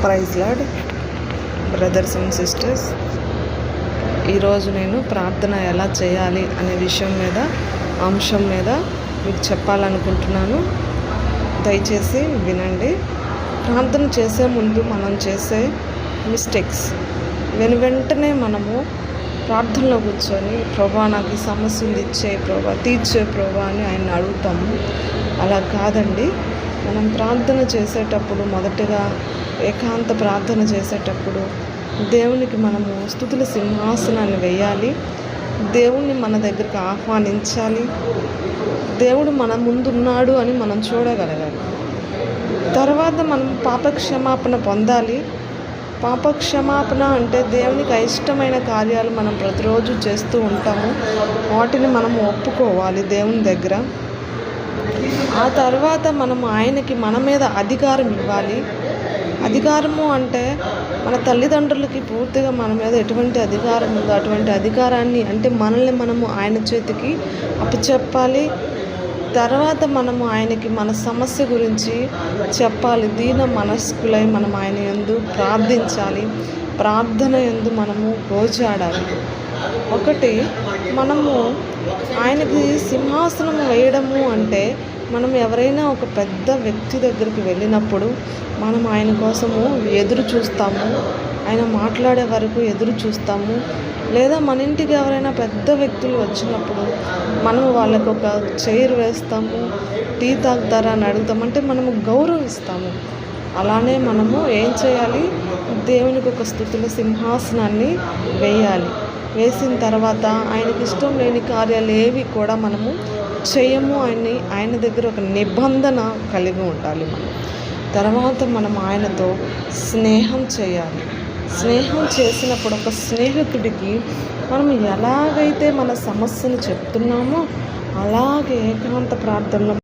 Praise lord brothers and sisters. ఈరోజు నేను ప్రార్థన ఎలా చేయాలి అనే అంశం మీద మీకు చెప్పాలనుకుంటున్నాను. దయచేసి వినండి. ప్రార్థన చేసే ముందు మనం చేసే మిస్టేక్స్ వెంటనే మనము ప్రార్థనలో కూర్చొని ప్రభా నాకు ఈ సమస్యలు ఇచ్చే ప్రభా తీర్చే ప్రభా అని ఆయన అడుగుతాము. అలా కాదండి. మనం ప్రార్థన చేసేటప్పుడు మొదటగా ఏకాంత ప్రార్థన చేసేటప్పుడు దేవునికి మనము స్తుతుల సింహాసనాన్ని వేయాలి. దేవుణ్ణి మన దగ్గరికి ఆహ్వానించాలి. దేవుడు మన ముందున్నాడు అని మనం చూడగలగాలి. తర్వాత మనం పాపక్షమాపణ పొందాలి. పాపక్షమాపణ అంటే దేవునికి అయిష్టమైన కార్యాలు మనం ప్రతిరోజు చేస్తూ ఉంటాము. వాటిని మనం ఒప్పుకోవాలి దేవుని దగ్గర. ఆ తర్వాత మనము ఆయనకి మన మీద అధికారం ఇవ్వాలి. అధికారము అంటే మన తల్లిదండ్రులకి పూర్తిగా మన మీద ఎటువంటి అధికారం ఉందో అటువంటి అధికారాన్ని అంటే మనల్ని మనము ఆయన చేతికి అప్పచెప్పాలి. తర్వాత మనము ఆయనకి మన సమస్య గురించి చెప్పాలి. దీన మనస్కులై మనం ఆయన యందు ప్రార్థించాలి. ప్రార్థన యందు మనము గోజాడాలి. ఒకటి, మనము ఆయనకి సింహాసనం వేయడము అంటే మనం ఎవరైనా ఒక పెద్ద వ్యక్తి దగ్గరికి వెళ్ళినప్పుడు మనం ఆయన కోసము ఎదురు చూస్తాము. ఆయన మాట్లాడే వరకు ఎదురు చూస్తాము. లేదా మన ఇంటికి ఎవరైనా పెద్ద వ్యక్తులు వచ్చినప్పుడు మనం వాళ్ళకు ఒక చైర్ వేస్తాము. టీ తాగుతారా అని అడుగుతాము. అంటే మనము గౌరవిస్తాము. అలానే మనము ఏం చేయాలి? దేవునికి ఒక స్తుతుల సింహాసనాన్ని వేయాలి. వేసిన తర్వాత ఆయనకి ఇష్టం లేని కార్యాలు ఏవి కూడా మనము చేయము. ఆయన దగ్గర ఒక నిబంధన కలిగి ఉండాలి. తర్వాత మనం ఆయనతో స్నేహం చేయాలి. స్నేహం చేసినప్పుడు ఒక స్నేహితుడికి మనం ఎలాగైతే మన సమస్యను చెప్తున్నామో అలాగే ఏకాంత ప్రార్థనలో